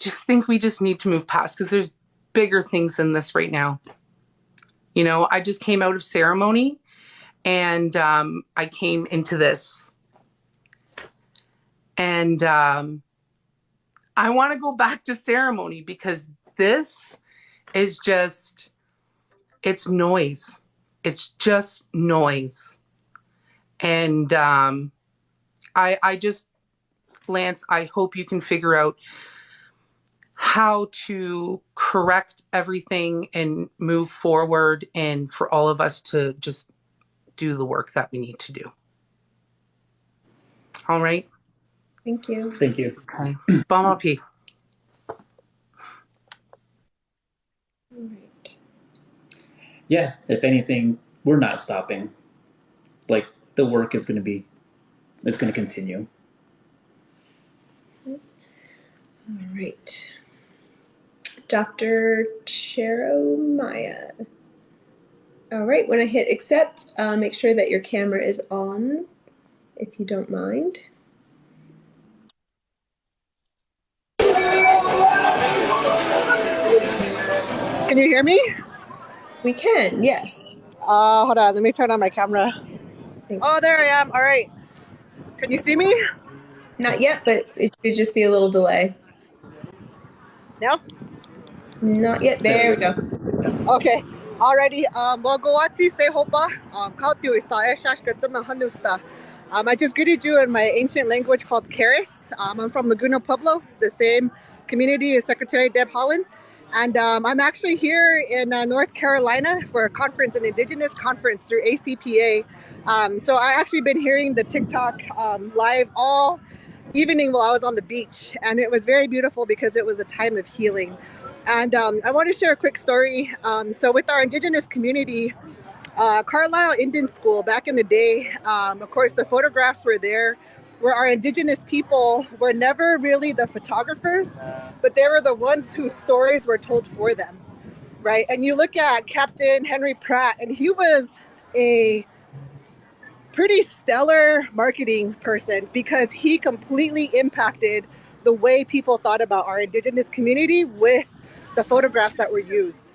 just think we just need to move past, because there's bigger things than this right now. You know, I just came out of ceremony, and I came into this, and I want to go back to ceremony, because this is just, it's noise. It's just noise. And I just, Lance, I hope you can figure out how to correct everything and move forward, and for all of us to just do the work that we need to do. All right? Thank you. Thank you. Okay. Bon appétit. All right. Yeah, if anything, we're not stopping. Like, the work is going to continue. All right. Dr. Cheromaya. All right, when I hit accept, make sure that your camera is on, if you don't mind. Can you hear me? We can, yes. Hold on, let me turn on my camera. Thanks. Oh, there I am. All right. Can you see me? Not yet, but it should just be a little delay. No? Not yet. There we go. Okay. Alrighty. Mogawati se hopa. Kautu ista eshash katsana hanusta. I just greeted you in my ancient language called Keris. I'm from Laguna Pueblo, the same community as Secretary Deb Holland. And I'm actually here in North Carolina for a conference, an Indigenous conference through ACPA. So I actually been hearing the TikTok live all evening while I was on the beach. And it was very beautiful because it was a time of healing. And I want to share a quick story. So with our Indigenous community, Carlisle Indian School back in the day, of course, the photographs were there where our Indigenous people were never really the photographers, but they were the ones whose stories were told for them, right? And you look at Captain Henry Pratt, and he was a pretty stellar marketing person because he completely impacted the way people thought about our Indigenous community with the photographs that were used.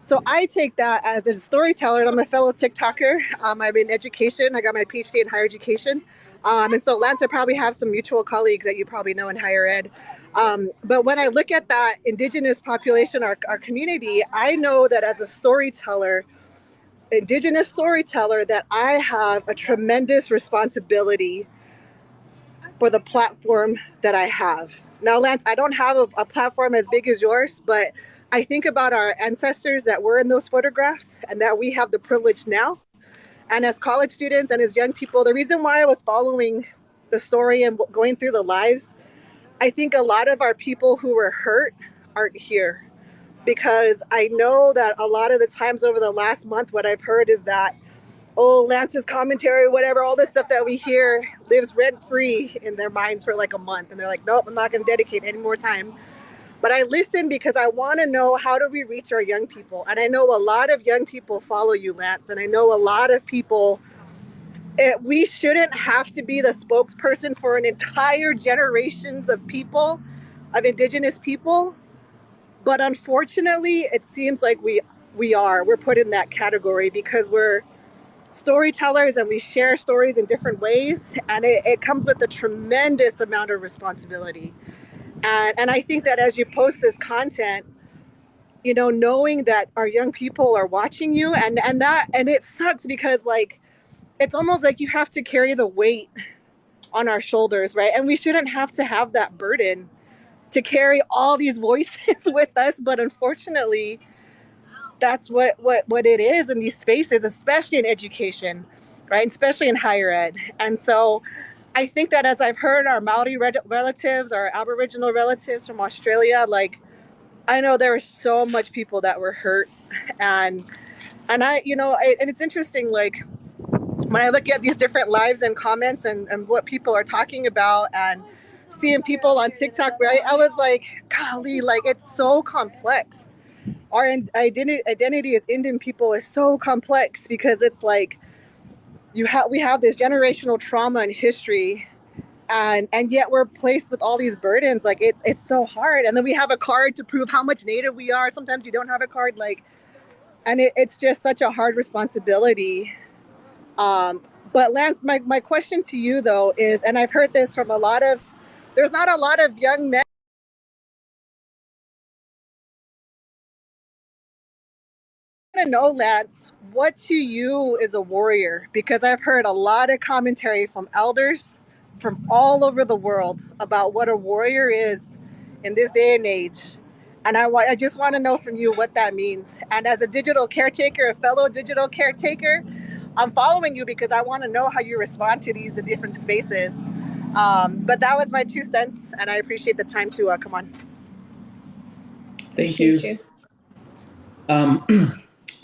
So I take that as a storyteller, and I'm a fellow TikToker. I'm in education. I got my PhD in higher education. And so Lance, I probably have some mutual colleagues that you probably know in higher ed. But when I look at that Indigenous population, our community, I know that as a storyteller, Indigenous storyteller, that I have a tremendous responsibility for the platform that I have. Now, Lance, I don't have a platform as big as yours, but I think about our ancestors that were in those photographs and that we have the privilege now. And as college students and as young people, the reason why I was following the story and going through the lives, I think a lot of our people who were hurt aren't here, because I know that a lot of the times over the last month, what I've heard is that, oh, Lance's commentary, whatever, all this stuff that we hear lives rent-free in their minds for like a month. And they're like, nope, I'm not going to dedicate any more time. But I listen because I want to know, how do we reach our young people? And I know a lot of young people follow you, Lance. And I know a lot of people, we shouldn't have to be the spokesperson for an entire generations of people, of Indigenous people. But unfortunately, it seems like we're put in that category because we're storytellers and we share stories in different ways. And it comes with a tremendous amount of responsibility. And I think that as you post this content, you know, knowing that our young people are watching you, and it sucks because like, it's almost like you have to carry the weight on our shoulders, right? And we shouldn't have to have that burden to carry all these voices with us. But unfortunately, that's what it is in these spaces, especially in education, right? Especially in higher ed. And so I think that as I've heard our Maori relatives, our Aboriginal relatives from Australia, like, I know there were so much people that were hurt. And I, you know, and it's interesting, like, when I look at these different lives and comments and what people are talking about and seeing people on TikTok, right, I was like, golly, like, it's so complex. Our identity as Indian people is so complex because it's like we have this generational trauma and history and yet we're placed with all these burdens. Like it's so hard. And then we have a card to prove how much Native we are. Sometimes we don't have a card. Like, and it's just such a hard responsibility. But Lance, my question to you though is, and I've heard this from there's not a lot of young men. I want to know, Lance, what to you is a warrior? Because I've heard a lot of commentary from elders from all over the world about what a warrior is in this day and age. And I just want to know from you what that means. And as a digital caretaker, a fellow digital caretaker, I'm following you because I want to know how you respond to these in different spaces. But that was my 2 cents, and I appreciate the time to come on. Thank you.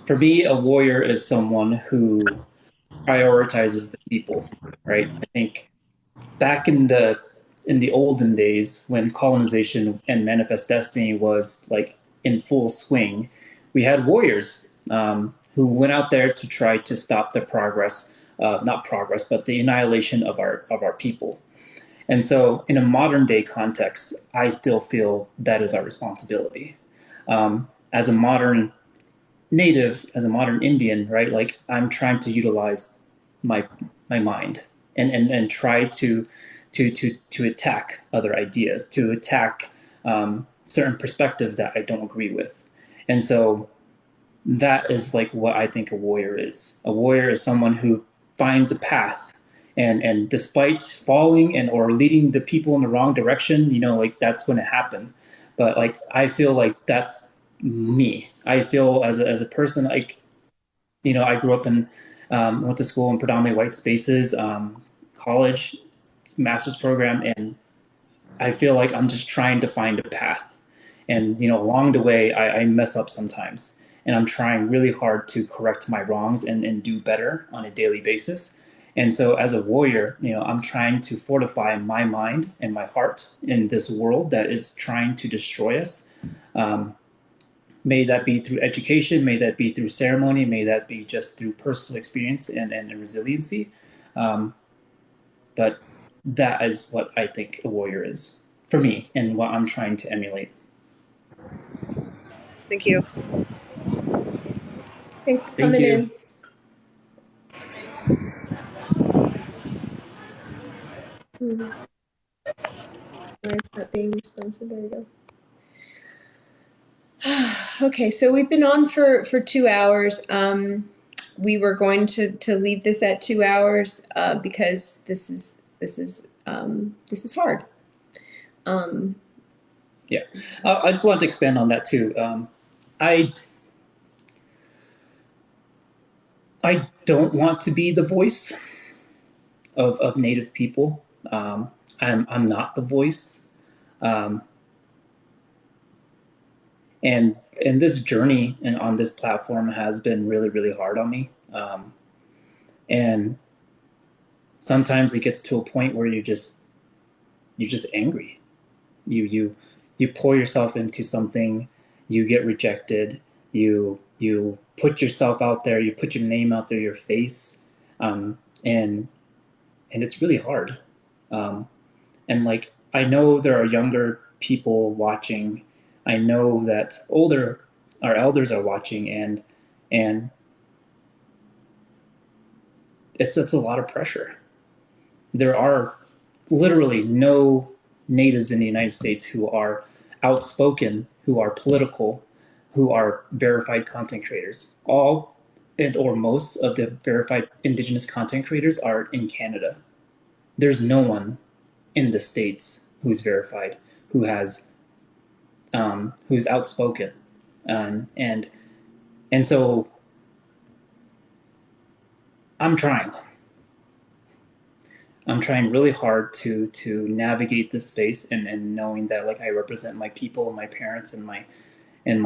For me, a warrior is someone who prioritizes the people, right? I think back in the olden days when colonization and manifest destiny was like in full swing, we had warriors who went out there to try to stop the not progress, but the annihilation of our people. And so, in a modern day context, I still feel that is our responsibility. As a modern native, as a modern Indian, right? Like I'm trying to utilize my mind and try to attack other ideas, to attack certain perspectives that I don't agree with. And so that is like what I think a warrior is. A warrior is someone who finds a path and despite falling and or leading the people in the wrong direction, like that's going to happen. But like I feel like that's me. I feel as a person, like I grew up in went to school in predominantly white spaces, college, master's program, and I feel like I'm just trying to find a path. And along the way, I mess up sometimes, and I'm trying really hard to correct my wrongs and do better on a daily basis. And so, as a warrior, I'm trying to fortify my mind and my heart in this world that is trying to destroy us. May that be through education, may that be through ceremony, may that be just through personal experience and resiliency. But that is what I think a warrior is for me and what I'm trying to emulate. Thank you. Thanks for coming in. Why it's not being responsive? There we go. Okay, so we've been on for 2 hours. We were going to leave this at 2 hours because this is hard. Yeah, I just wanted to expand on that too. I don't want to be the voice of Native people. I'm not the voice. And this journey and on this platform has been really, really hard on me. And sometimes it gets to a point where you're just angry. You pour yourself into something, you get rejected, you put yourself out there, you put your name out there, your face, and it's really hard. And like I know there are younger people watching. I know that our elders are watching, and it's a lot of pressure. There are literally no natives in the United States who are outspoken, who are political, who are verified content creators. All and or most of the verified indigenous content creators are in Canada. There's no one in the States who's verified, who has who's outspoken, and so I'm trying really hard to navigate this space and knowing that like I represent my people and my parents and my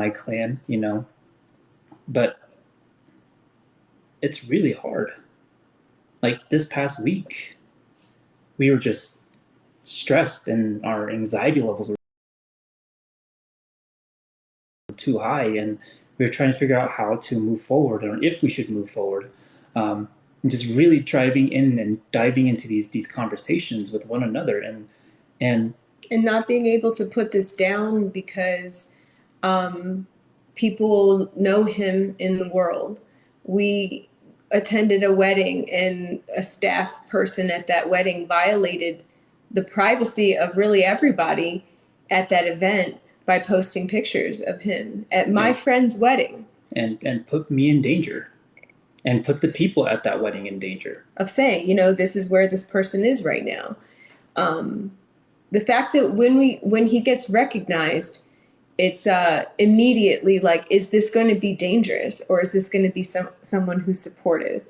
clan, but it's really hard. Like this past week, we were just stressed and our anxiety levels were too high, and we were trying to figure out how to move forward or if we should move forward. just really driving in and diving into these conversations with one another, and not being able to put this down because people know him in the world. We attended a wedding and a staff person at that wedding violated the privacy of really everybody at that event by posting pictures of him at my friend's wedding. And put me in danger. And put the people at that wedding in danger. Of saying, this is where this person is right now. The fact that when he gets recognized, it's immediately like, is this going to be dangerous, or is this going to be someone who's supportive?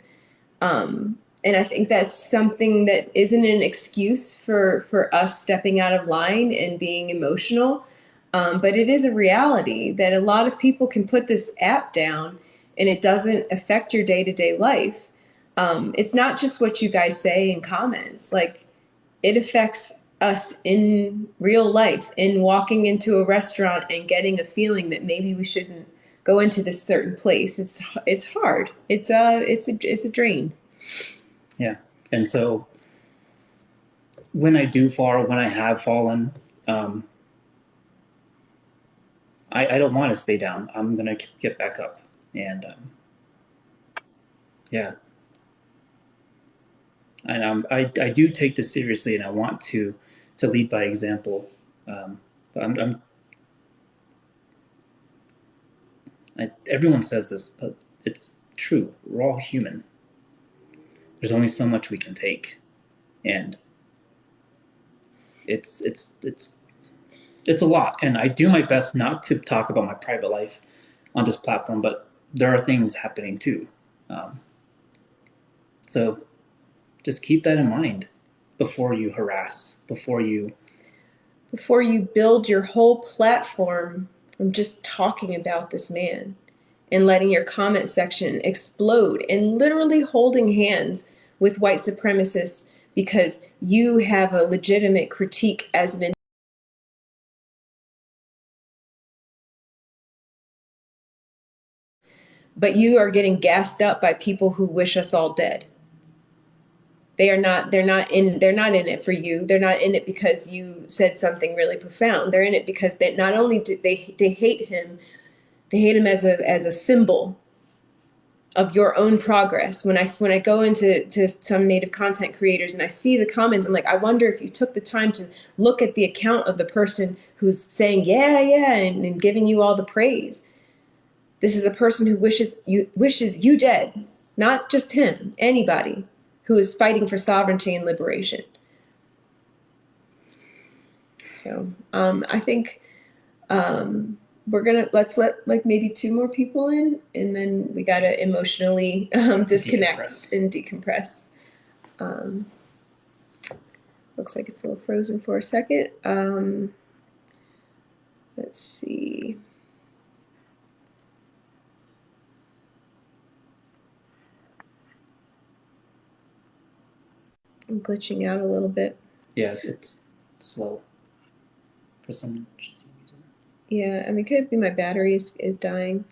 And I think that's something that isn't an excuse for us stepping out of line and being emotional. But it is a reality that a lot of people can put this app down and it doesn't affect your day-to-day life. It's not just what you guys say in comments. Like, it affects us in real life, in walking into a restaurant and getting a feeling that maybe we shouldn't go into this certain place. It's hard. It's a drain. Yeah. And so when I do fall, or when I have fallen, I don't want to stay down. I'm going to get back up. And yeah. And I do take this seriously, and I want to lead by example. But everyone says this, but it's true. We're all human. There's only so much we can take, and it's a lot. And I do my best not to talk about my private life on this platform, but there are things happening too. So just keep that in mind before you harass, before you build your whole platform from just talking about this man and letting your comment section explode and literally holding hands with white supremacists because you have a legitimate critique as an but you are getting gassed up by people who wish us all dead. They're not in it for you. They're not in it because you said something really profound. They're in it because they not only do they hate him, they hate him as a symbol of your own progress. When I go into some native content creators and I see the comments, I'm like, I wonder if you took the time to look at the account of the person who's saying yeah and giving you all the praise. This is a person who wishes you dead, not just him, anybody who is fighting for sovereignty and liberation. So I think let's let like maybe 2 more people in, and then we gotta emotionally disconnect and decompress. Looks like it's a little frozen for a second. Let's see. I'm glitching out a little bit. Yeah, it's slow for some reason. Yeah, I mean, could it be my battery is dying?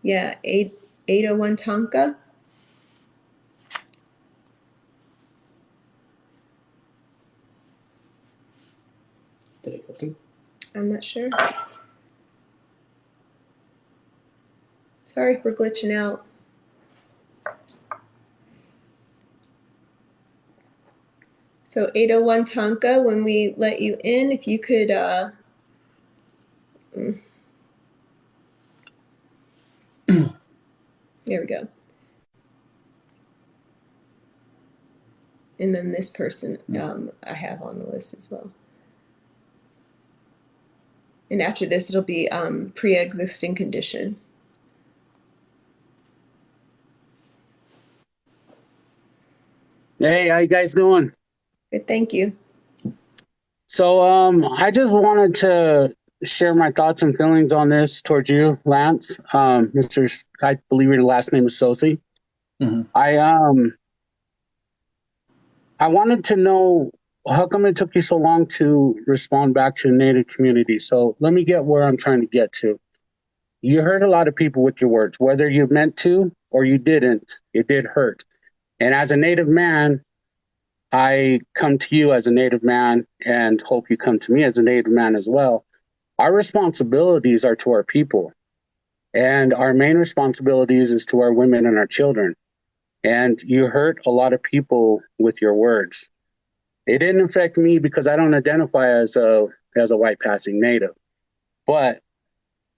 Yeah, 801 Tonka. Did it go through? I'm not sure. Sorry for glitching out. So 801 Tonka, when we let you in, if you could there we go. And then this person I have on the list as well. And after this, it'll be pre-existing condition. Hey, how you guys doing? Good, thank you. So I just wanted to share my thoughts and feelings on this towards you, Lance. I believe your last name is Sosi. Mm-hmm. I wanted to know how come it took you so long to respond back to the Native community. So let me get where I'm trying to get to. You hurt a lot of people with your words, whether you meant to or you didn't. It did hurt. And as a Native man, I come to you as a Native man and hope you come to me as a Native man as well. Our responsibilities are to our people. And our main responsibilities is to our women and our children. And you hurt a lot of people with your words. It didn't affect me because I don't identify as a white passing Native. But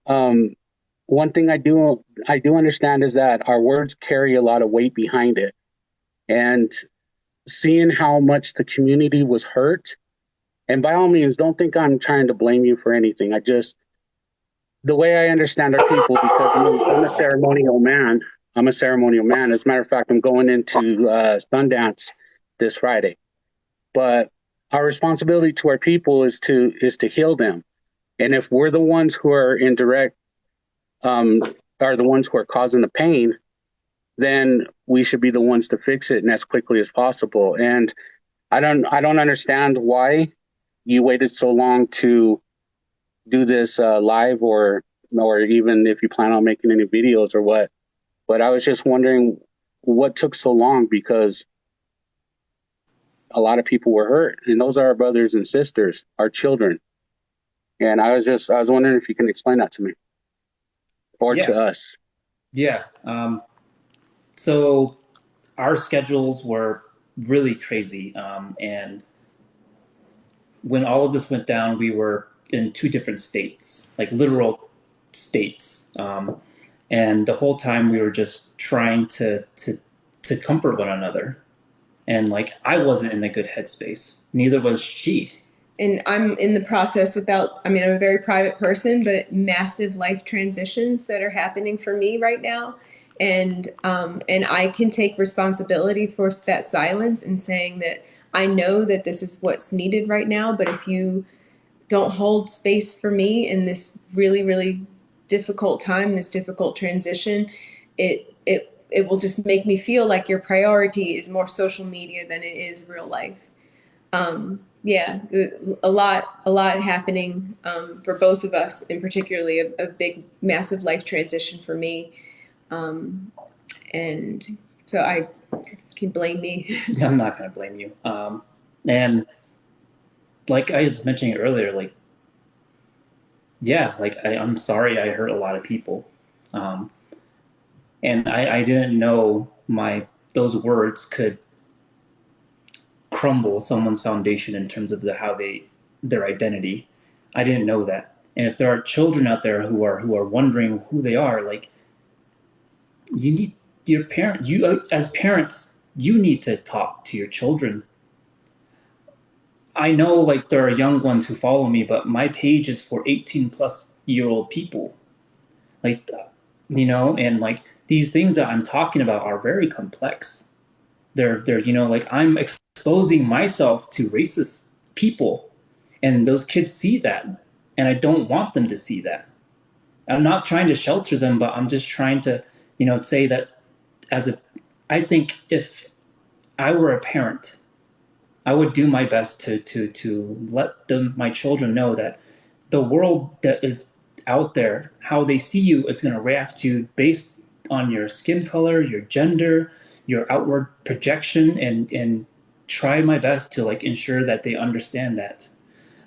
one thing I do understand is that our words carry a lot of weight behind it. And seeing how much the community was hurt, and by all means, don't think I'm trying to blame you for anything. The way I understand our people, because I'm a ceremonial man. I'm a ceremonial man. As a matter of fact, I'm going into Sundance this Friday. But our responsibility to our people is to heal them. And if we're the ones who are in direct, are the ones who are causing the pain, then we should be the ones to fix it and as quickly as possible. And I don't understand why you waited so long to do this live, or even if you plan on making any videos or what. But I was just wondering what took so long, because a lot of people were hurt, and those are our brothers and sisters, our children. And I was wondering if you can explain that to me or to us. Yeah. So our schedules were really crazy. And when all of this went down, we were in two different states, like literal states. And the whole time we were just trying to comfort one another. And like, I wasn't in a good headspace. Neither was she. And I'm in the process I'm a very private person, but massive life transitions that are happening for me right now. And I can take responsibility for that silence and saying that I know that this is what's needed right now. But if you don't hold space for me in this really, really difficult time, this difficult transition, it will just make me feel like your priority is more social media than it is real life. Yeah, a lot happening for both of us, and particularly a big, massive life transition for me. And so I can blame me. I'm not going to blame you. And like I was mentioning earlier, like, yeah, like I'm sorry I hurt a lot of people. And I didn't know those words could crumble someone's foundation in terms of their identity. I didn't know that. And if there are children out there who are wondering who they are, like, you need you as parents, you need to talk to your children. I know, like, there are young ones who follow me, but my page is for 18-plus-year-old people. Like, and like these things that I'm talking about are very complex. They're like, I'm exposing myself to racist people, and those kids see that, and I don't want them to see that. I'm not trying to shelter them, but I'm just trying to, say that I think if I were a parent, I would do my best to let my children know that the world that is out there, how they see you, is going to react to you based on your skin color, your gender, your outward projection, and try my best to like ensure that they understand that.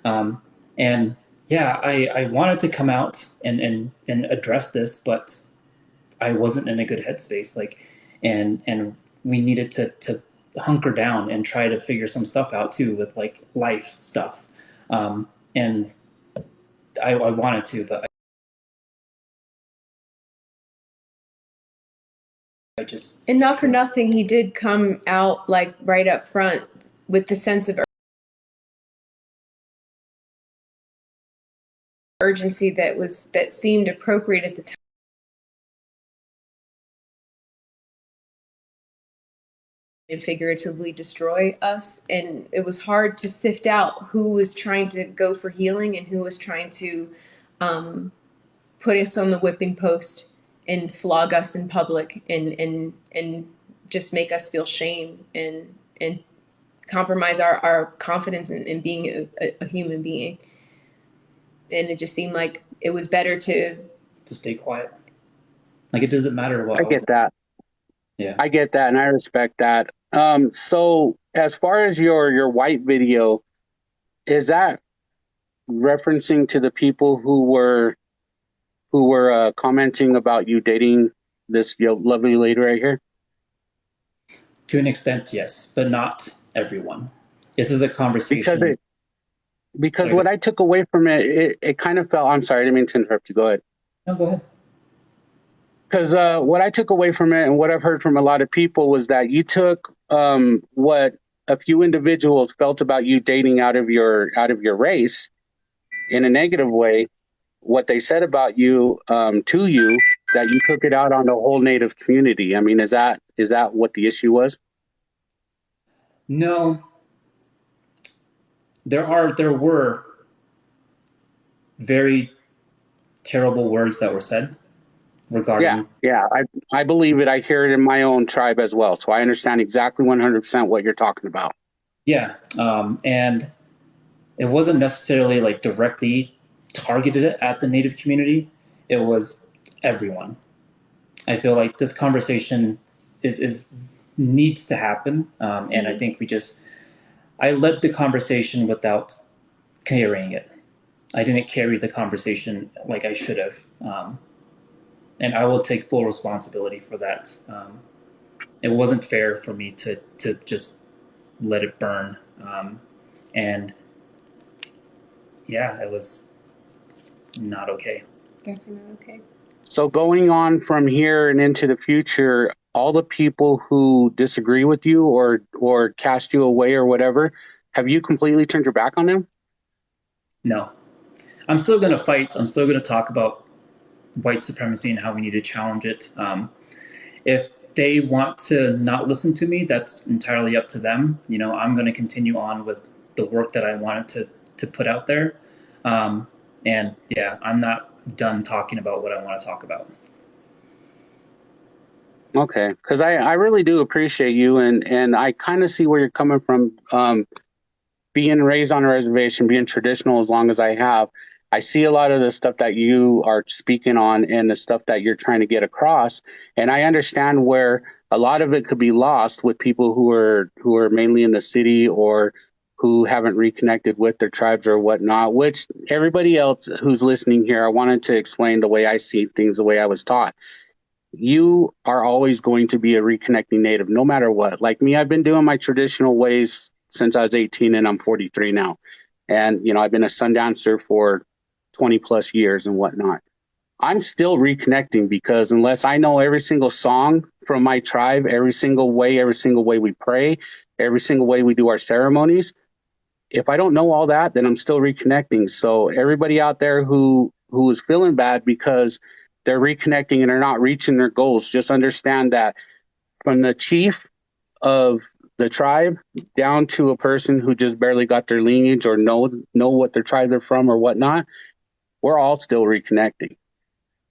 And yeah, I wanted to come out and address this, but I wasn't in a good headspace. Like, and we needed to hunker down and try to figure some stuff out too, with like life stuff. And I wanted to, but I just. And not for nothing, he did come out like right up front with the sense of urgency that seemed appropriate at the time. And figuratively destroy us, and it was hard to sift out who was trying to go for healing and who was trying to put us on the whipping post and flog us in public and just make us feel shame and compromise our confidence in being a human being. And it just seemed like it was better to stay quiet. Like, it doesn't matter what I get that. Yeah. I get that and I respect that. So as far as your white video, is that referencing to the people who were commenting about you dating this lovely lady right here? To an extent, yes, but not everyone. This is a Because conversation. it because Sorry, what I took away from it kind of felt. I'm sorry, I didn't mean to interrupt you. Go ahead. no, go ahead. Because what I took away from it and what I've heard from a lot of people was that you took what a few individuals felt about you dating out of your race in a negative way, what they said about you to you, that you took it out on the whole Native community. I mean, is that what the issue was? No, there were very terrible words that were said Yeah, regarding. yeah, I believe it. I hear it in my own tribe as well, so I understand exactly 100% what you're talking about. Yeah, and it wasn't necessarily like directly targeted at the Native community. It was everyone. I feel like this conversation is needs to happen, and I think I led the conversation without carrying it. I didn't carry the conversation like I should have, and I will take full responsibility for that. It wasn't fair for me to just let it burn, and yeah, it was not okay. Definitely not okay. So going on from here and into the future, all the people who disagree with you or cast you away or whatever, have you completely turned your back on them? No, I'm still gonna fight. I'm still gonna talk about white supremacy and how we need to challenge it. If they want to not listen to me, that's entirely up to them. I'm going to continue on with the work that I wanted to put out there. Um, and yeah, I'm not done talking about what I want to talk about. Okay, because I really do appreciate you and I kind of see where you're coming from. Being raised on a reservation, being traditional as long as I have, I see a lot of the stuff that you are speaking on and the stuff that you're trying to get across. And I understand where a lot of it could be lost with people who are mainly in the city or who haven't reconnected with their tribes or whatnot, which everybody else who's listening here, I wanted to explain the way I see things, the way I was taught. You are always going to be a reconnecting native, no matter what. Like me, I've been doing my traditional ways since I was 18 and I'm 43 now. And, I've been a sun dancer for 20 plus years and whatnot. I'm still reconnecting because unless I know every single song from my tribe, every single way we pray, every single way we do our ceremonies, if I don't know all that, then I'm still reconnecting. So everybody out there who is feeling bad because they're reconnecting and they're not reaching their goals, just understand that from the chief of the tribe down to a person who just barely got their lineage or know what their tribe they're from or whatnot, we're all still reconnecting.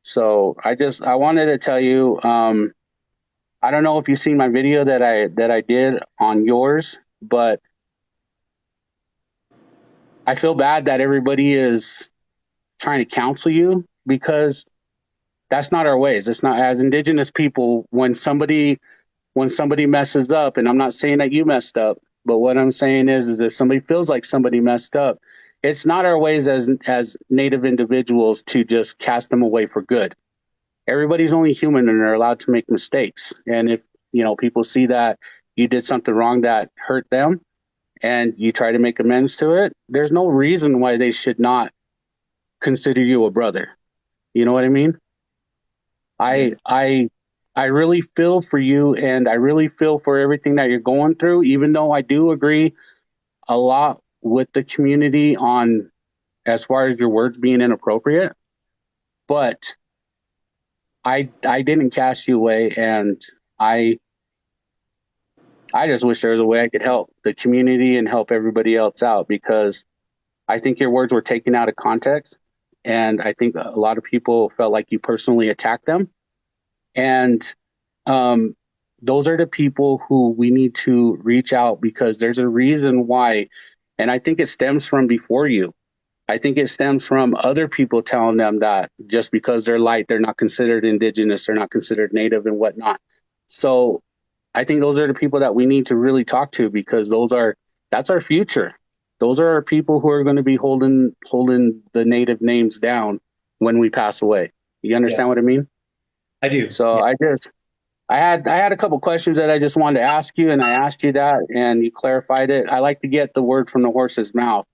So I wanted to tell you, I don't know if you've seen my video that I did on yours, but I feel bad that everybody is trying to counsel you because that's not our ways. It's not, as indigenous people, when somebody messes up, and I'm not saying that you messed up, but what I'm saying is if somebody feels like somebody messed up, it's not our ways as native individuals to just cast them away for good. Everybody's only human and they're allowed to make mistakes. And if people see that you did something wrong that hurt them and you try to make amends to it, there's no reason why they should not consider you a brother. You know what I mean? Yeah. I really feel for you and I really feel for everything that you're going through, even though I do agree a lot with the community on as far as your words being inappropriate. But I didn't cast you away and I I just wish there was a way I could help the community and help everybody else out because I think your words were taken out of context. And I think a lot of people felt like you personally attacked them. And um, those are the people who we need to reach out because there's a reason why. And I think it stems from before you. I think it stems from other people telling them that just because they're light, they're not considered indigenous, they're not considered native and whatnot. So I think those are the people that we need to really talk to, because that's our future. Those are our people who are going to be holding the native names down when we pass away. You understand what I mean? I do. So Yeah. I had a couple questions that I just wanted to ask you, and I asked you that, and you clarified it. I like to get the word from the horse's mouth,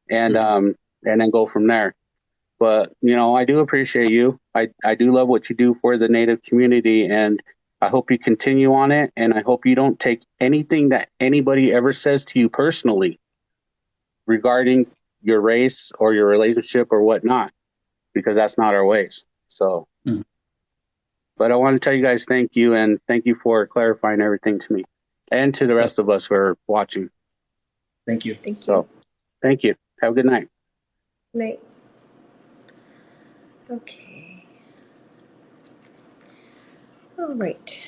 and then go from there. But I do appreciate you. I do love what you do for the Native community, and I hope you continue on it. And I hope you don't take anything that anybody ever says to you personally regarding your race or your relationship or whatnot, because that's not our ways. So. But I want to tell you guys thank you, and thank you for clarifying everything to me and to the rest of us who are watching. Thank you. Thank you. So, thank you. Have a good night. Night. Okay. All right.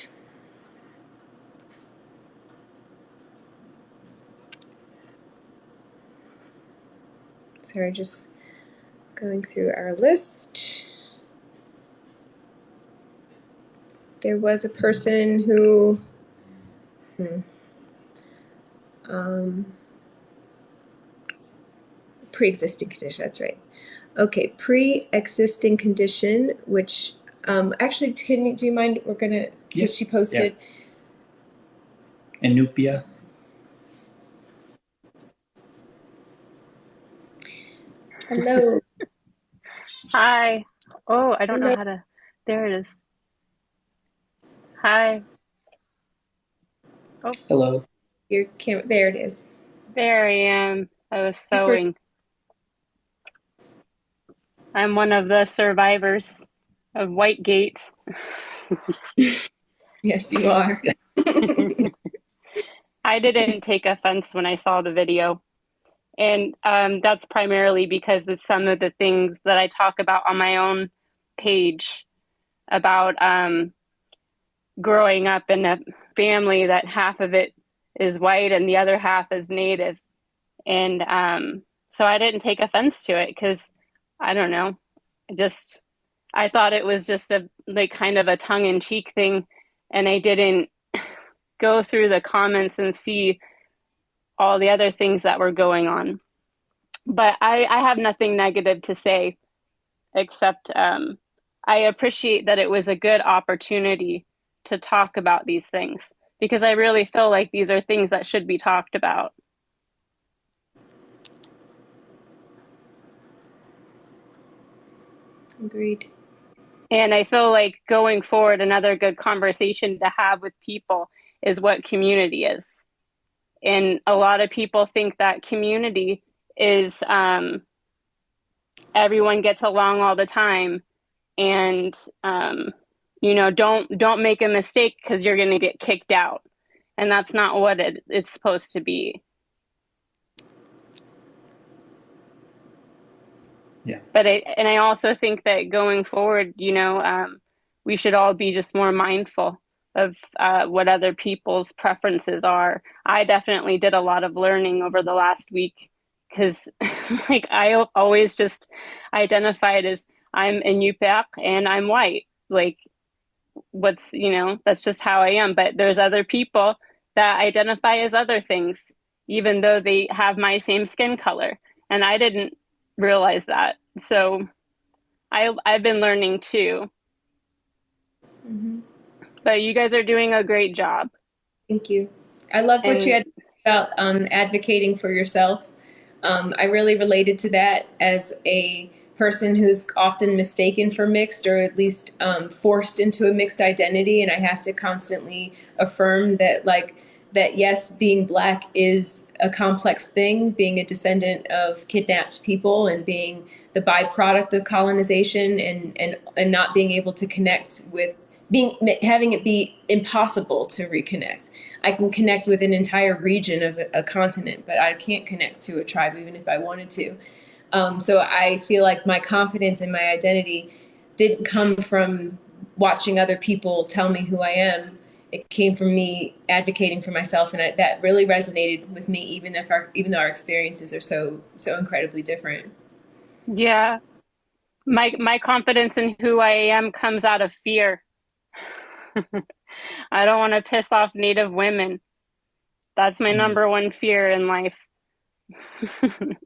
So we're just going through our list. There was a person who pre-existing condition, that's right. Okay, pre-existing condition, which actually, do you mind? We're gonna, because she posted. Enupia. Hello. Hi. Oh, I don't know Hello. how to. There it is. Hi. Oh, Hello. Your camera, there it is. there I am. I was You for- sewing. I'm one of the survivors of Whitegate. Yes, you are. I didn't take offense when I saw the video. And that's primarily because of some of the things that I talk about on my own page about growing up in a family that half of it is white and the other half is native. And so I didn't take offense to it because I don't know. I thought it was just a like kind of a tongue-in-cheek thing, and I didn't go through the comments and see all the other things that were going on. But I have nothing negative to say except I appreciate that it was a good opportunity to talk about these things because I really feel like these are things that should be talked about. Agreed. And I feel like going forward, another good conversation to have with people is what community is. And a lot of people think that community is everyone gets along all the time, and don't make a mistake because you're going to get kicked out, and that's not what it's supposed to be. Yeah. But I also think that going forward, we should all be just more mindful of what other people's preferences are. I definitely did a lot of learning over the last week because, like, I always just identified as I'm Inupiaq and I'm white. Like, that's just how I am. But there's other people that identify as other things, even though they have my same skin color. And I didn't realize that. So I've been learning too. Mm-hmm. But you guys are doing a great job. Thank you. I love what you And had about advocating for yourself. I really related to that as a person who's often mistaken for mixed, or at least forced into a mixed identity, and I have to constantly affirm that, that yes, being Black is a complex thing, being a descendant of kidnapped people and being the byproduct of colonization, and not being able to connect with, having it be impossible to reconnect. I can connect with an entire region of a continent, but I can't connect to a tribe even if I wanted to. So I feel like my confidence in my identity didn't come from watching other people tell me who I am. It came from me advocating for myself, and that really resonated with me, even though our experiences are so incredibly different. yeah, my confidence in who I am comes out of fear. I don't want to piss off Native women. That's my number one fear in life. And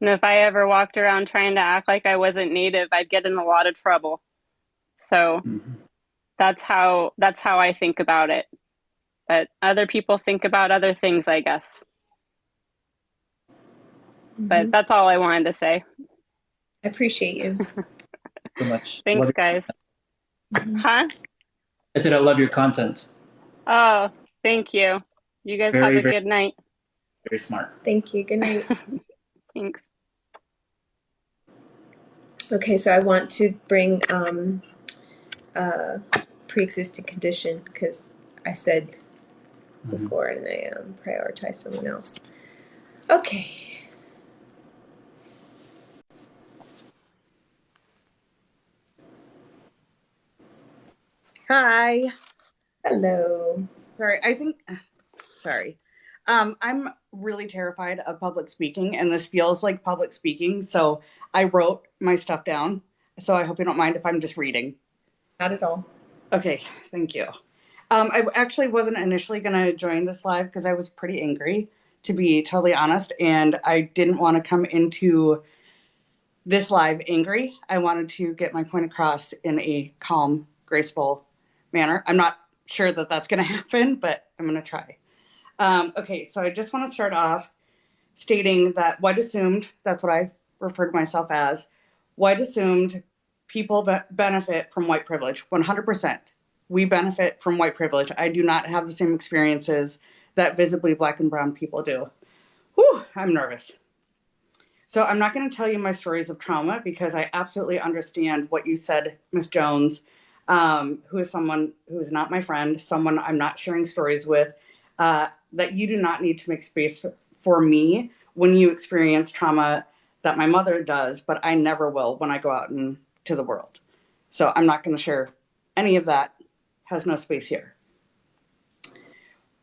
if I ever walked around trying to act like I wasn't Native, I'd get in a lot of trouble. So that's how I think about it. But other people think about other things, I guess. But that's all I wanted to say. I appreciate you. So much. Thanks, guys. Huh? I said I love your content. Oh, thank you. You guys have Very, a very, good night. very smart. Thank you. Good night. Thanks. Okay, so I want to bring pre-existing condition because I said before and I prioritized something else. Okay. Hi. Hello. Sorry. I'm really terrified of public speaking, and this feels like public speaking. So I wrote my stuff down. So I hope you don't mind if I'm just reading. Not at all. Okay, thank you. I actually wasn't initially going to join this live because I was pretty angry, to be totally honest, and I didn't want to come into this live angry. I wanted to get my point across in a calm, graceful manner. I'm not sure that that's going to happen, but I'm going to try. Okay, so I just want to start off stating that white assumed, that's what I refer to myself as, white assumed people benefit from white privilege, 100%. We benefit from white privilege. I do not have the same experiences that visibly black and brown people do. Whew, I'm nervous. So I'm not going to tell you my stories of trauma because I absolutely understand what you said, Miss Jones, who is someone who is not my friend, someone I'm not sharing stories with, that you do not need to make space for me when you experience trauma that my mother does, but I never will when I go out into the world. So I'm not going to share any of that. Has no space here.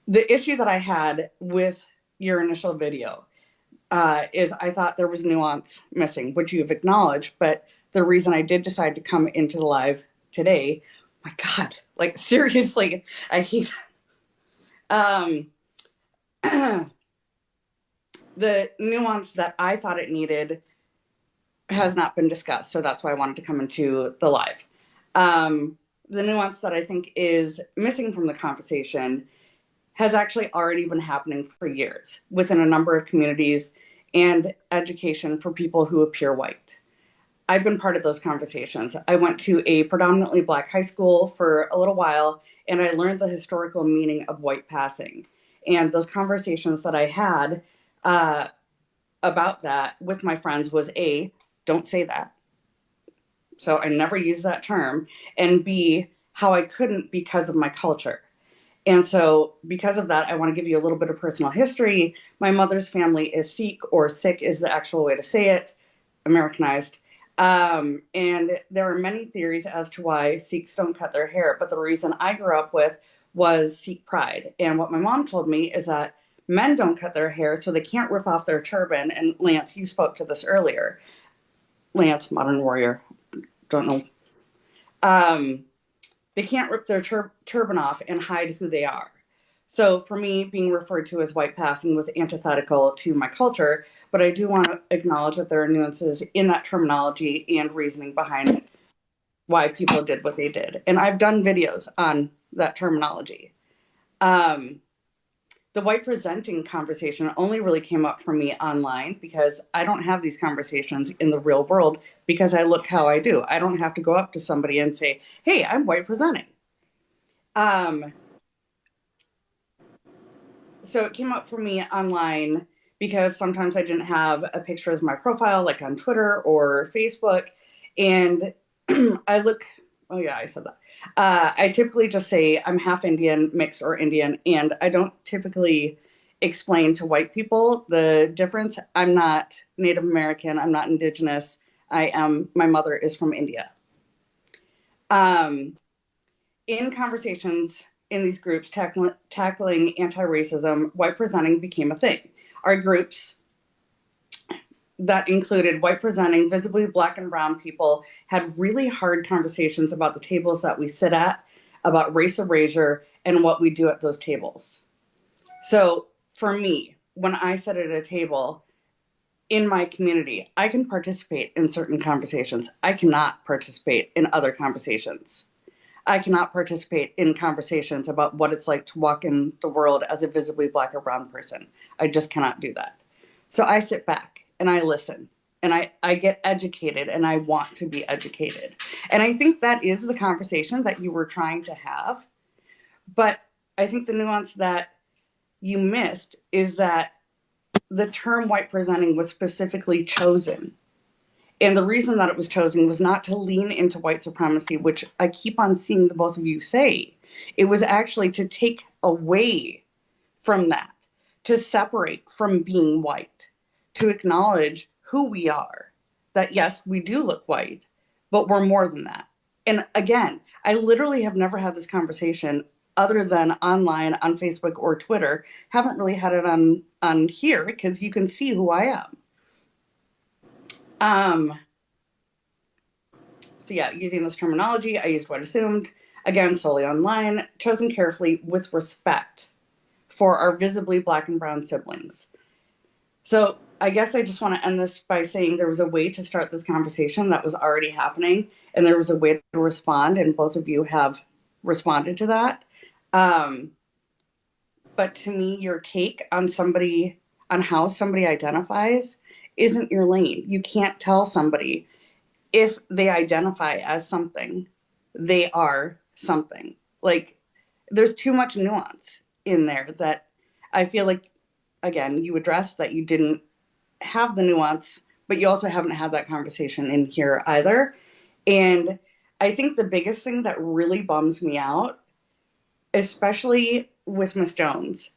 The issue that I had with your initial video is I thought there was nuance missing, which you've acknowledged. But the reason I did decide to come into the live today, my God, like seriously, I hate the nuance that I thought it needed has not been discussed. So that's why I wanted to come into the live. The nuance that I think is missing from the conversation has actually already been happening for years within a number of communities and education for people who appear white. I've been part of those conversations. I went to a predominantly black high school for a little while, and I learned the historical meaning of white passing. And those conversations that I had about that with my friends was A, don't say that. So I never used that term. And B, how I couldn't because of my culture. And so, because of that, I want to give you a little bit of personal history. My mother's family is Sikh, or Sikh is the actual way to say it, Americanized. And there are many theories as to why Sikhs don't cut their hair. But the reason I grew up with was Sikh pride. And what my mom told me is that men don't cut their hair, so they can't rip off their turban. And Lance, you spoke to this earlier. Lance, modern warrior, don't know. They can't rip their turban off and hide who they are. So for me, being referred to as white passing was antithetical to my culture, but I do want to acknowledge that there are nuances in that terminology and reasoning behind why people did what they did. And I've done videos on that terminology. The white presenting conversation only really came up for me online because I don't have these conversations in the real world because I look how I do. I don't have to go up to somebody and say, hey, I'm white presenting. So it came up for me online because sometimes I didn't have a picture as my profile, like on Twitter or Facebook. And I look, oh yeah, I said that. I typically just say I'm half Indian, mixed, or Indian, and I don't typically explain to white people the difference. I'm not Native American, I'm not Indigenous. My mother is from India. In conversations in these groups tackling anti-racism, white presenting became a thing. Our groups that included white presenting, visibly black and brown people had really hard conversations about the tables that we sit at, about race erasure and what we do at those tables. So for me, when I sit at a table in my community, I can participate in certain conversations. I cannot participate in other conversations. I cannot participate in conversations about what it's like to walk in the world as a visibly Black or brown person. I just cannot do that. So I sit back and I listen and I get educated and I want to be educated. And I think that is the conversation that you were trying to have. But I think the nuance that you missed is that the term white presenting was specifically chosen. And the reason that it was chosen was not to lean into white supremacy, which I keep on seeing the both of you say. It was actually to take away from that, to separate from being white, to acknowledge who we are. That yes, we do look white, but we're more than that. And again, I literally have never had this conversation other than online on Facebook or Twitter. Haven't really had it on here because you can see who I am. So yeah, using this terminology, I used what assumed, again, solely online, chosen carefully with respect for our visibly Black and brown siblings. So I guess I just want to end this by saying there was a way to start this conversation that was already happening, and there was a way to respond, and both of you have responded to that. But to me, your take on somebody, on how somebody identifies, isn't your lane. You can't tell somebody if they identify as something, they are something. Like, there's too much nuance in there that I feel like, again, you addressed that you didn't have the nuance, but you also haven't had that conversation in here either. And I think the biggest thing that really bums me out, especially with Miss Jones,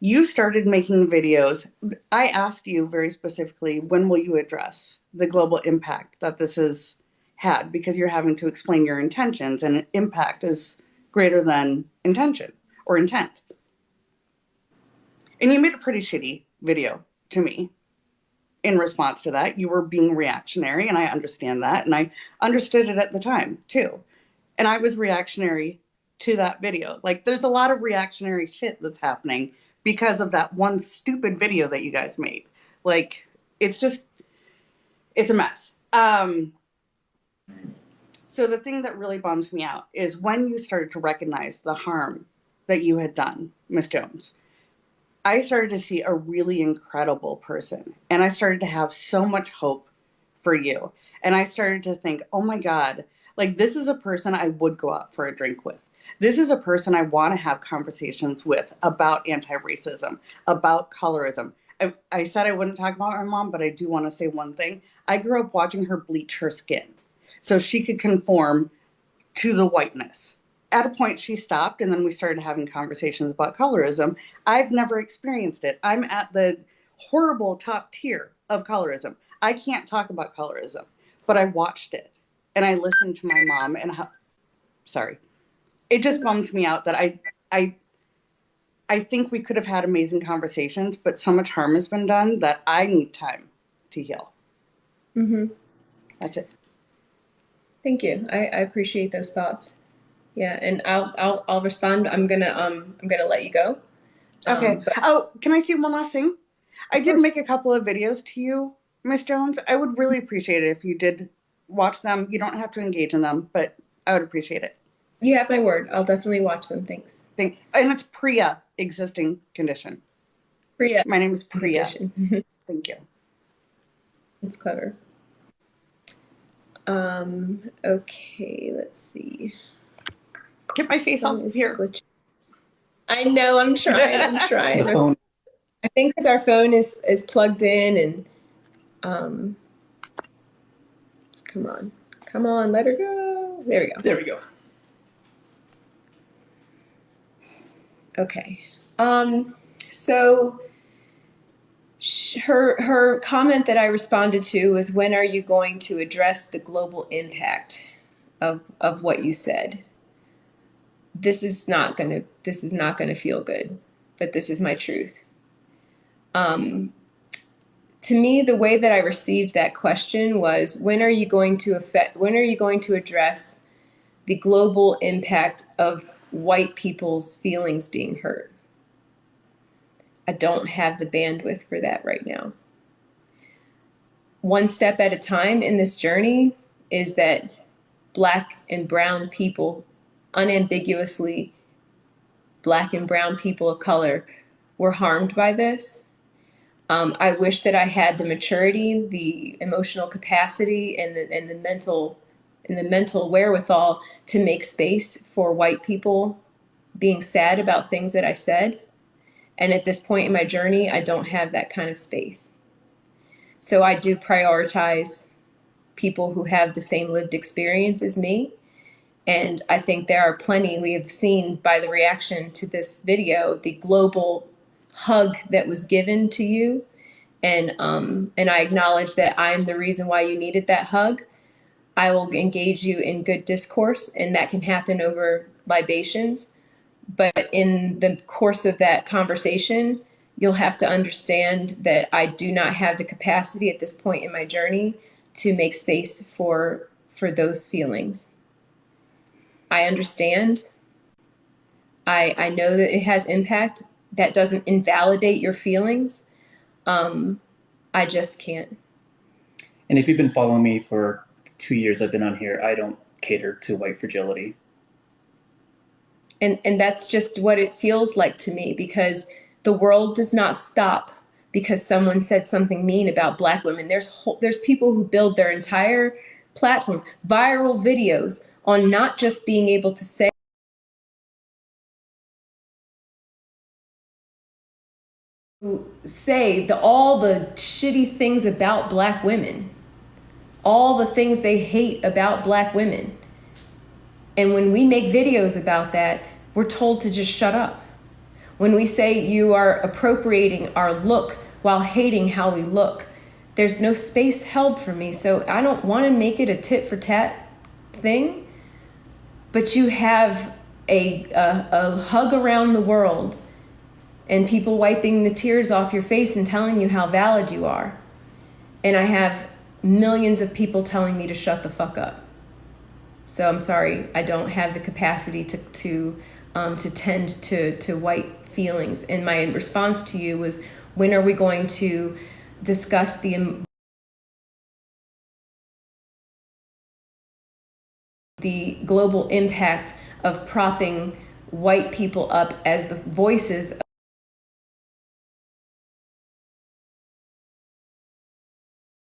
you started making videos. I asked you very specifically, when will you address the global impact that this has had? Because you're having to explain your intentions, and impact is greater than intention or intent. And you made a pretty shitty video to me in response to that. You were being reactionary, and I understand that. And I understood it at the time, too. And I was reactionary to that video. Like, there's a lot of reactionary shit that's happening because of that one stupid video that you guys made. Like, it's a mess. So the thing that really bums me out is when you started to recognize the harm that you had done, Miss Jones, I started to see a really incredible person. And I started to have so much hope for you. And I started to think, oh my God, like, this is a person I would go out for a drink with. This is a person I want to have conversations with about anti-racism, about colorism. I said I wouldn't talk about my mom, but I do want to say one thing. I grew up watching her bleach her skin so she could conform to the whiteness. At a point, she stopped, and then we started having conversations about colorism. I've never experienced it. I'm at the horrible top tier of colorism. I can't talk about colorism, but I watched it, and I listened to my mom, and sorry. It just bums me out that I think we could have had amazing conversations, but so much harm has been done that I need time to heal. Mm-hmm. That's it. Thank you. I appreciate those thoughts. Yeah, and I'll respond. I'm gonna let you go. Okay. Can I say one last thing? I did make a couple of videos to you, Miss Jones. I would really appreciate it if you did watch them. You don't have to engage in them, but I would appreciate it. You have my word. I'll definitely watch them. Thanks. And it's Priya, existing condition. Priya. My name is Priya. Thank you. That's clever. Okay, let's see. Get my face off here. I know, I'm trying. The phone. I think because our phone is plugged in, and come on, let her go. There we go. Okay. So her comment that I responded to was, when are you going to address the global impact of what you said? This is not gonna feel good, but this is my truth. To me, the way that I received that question was, when are you going to address the global impact of white people's feelings being hurt. I don't have the bandwidth for that right now. One step at a time in this journey is that Black and brown people, unambiguously Black and brown people of color, were harmed by this. I wish that I had the maturity, the emotional capacity, and the mental wherewithal to make space for white people being sad about things that I said. And at this point in my journey, I don't have that kind of space. So I do prioritize people who have the same lived experience as me. And I think there are plenty. We have seen by the reaction to this video, the global hug that was given to you. And I acknowledge that I'm the reason why you needed that hug. I will engage you in good discourse, and that can happen over libations. But in the course of that conversation, you'll have to understand that I do not have the capacity at this point in my journey to make space for those feelings. I understand. I know that it has impact. That doesn't invalidate your feelings. I just can't. And if you've been following me for 2 years I've been on here, I don't cater to white fragility. And that's just what it feels like to me, because the world does not stop because someone said something mean about Black women. There's people who build their entire platform, viral videos, on not just being able to say all the shitty things about Black women, all the things they hate about Black women. And when we make videos about that, we're told to just shut up. When we say you are appropriating our look while hating how we look, there's no space held for me. So I don't want to make it a tit for tat thing, but you have a hug around the world and people wiping the tears off your face and telling you how valid you are. And I have millions of people telling me to shut the fuck up. So I'm sorry, I don't have the capacity to tend to white feelings. And my response to you was, when are we going to discuss the global impact of propping white people up as the voices of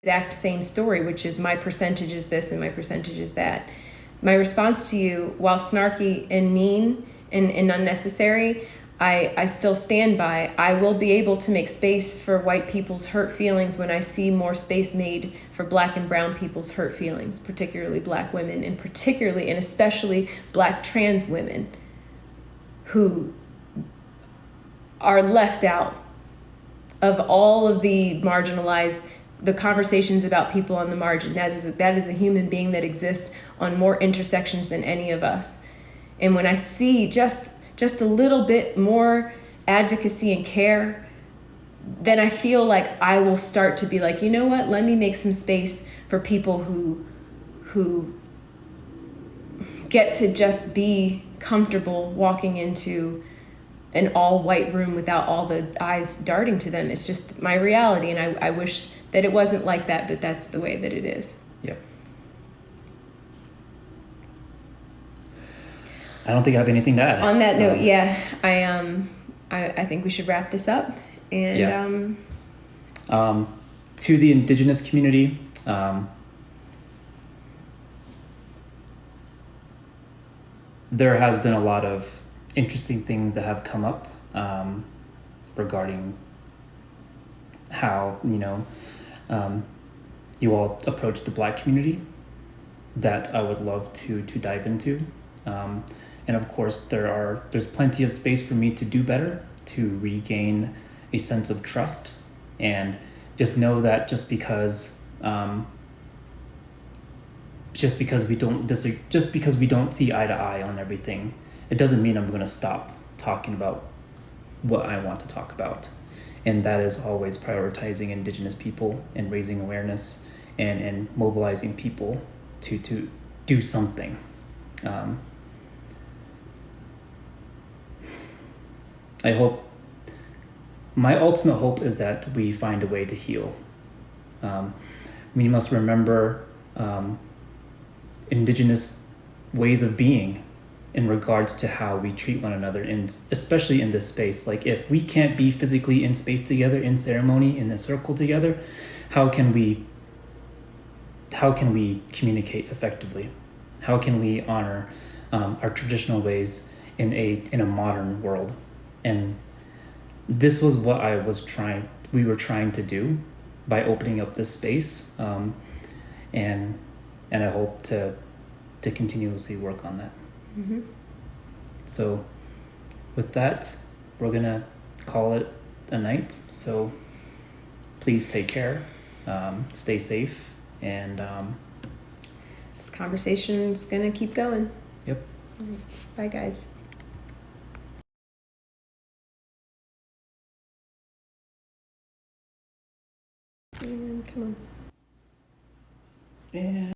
the exact same story, which is my percentage is this and my percentage is that. My response to you, while snarky and mean and unnecessary, I still stand by. I will be able to make space for white people's hurt feelings when I see more space made for Black and brown people's hurt feelings, particularly Black women, and particularly and especially Black trans women who are left out of all of the marginalized, the conversations about people on the margin. That is a human being that exists on more intersections than any of us. And when I see just a little bit more advocacy and care, then I feel like I will start to be like, you know what, let me make some space for people who get to just be comfortable walking into an all-white room without all the eyes darting to them. It's just my reality, and I wish that it wasn't like that, but that's the way that it is. Yep. I don't think I have anything to add. On that note, I think we should wrap this up. And to the Indigenous community, there has been a lot of interesting things that have come up regarding how you all approach the Black community that I would love to dive into, and of course there's plenty of space for me to do better, to regain a sense of trust, and just know that just because we don't see eye to eye on everything, it doesn't mean I'm going to stop talking about what I want to talk about. And that is always prioritizing Indigenous people and raising awareness and mobilizing people to do something. Um, I hope, my ultimate hope is that we find a way to heal. We must remember indigenous ways of being in regards to how we treat one another, in especially in this space. Like, if we can't be physically in space together, in ceremony, in a circle together, how can we communicate effectively? How can we honor our traditional ways in a modern world? And this was what we were trying to do by opening up this space, and I hope to continuously work on that. Mm-hmm. So with that, we're gonna call it a night. So please take care, stay safe, and This conversation's gonna keep going. yep. All right. Bye, guys. And come on. And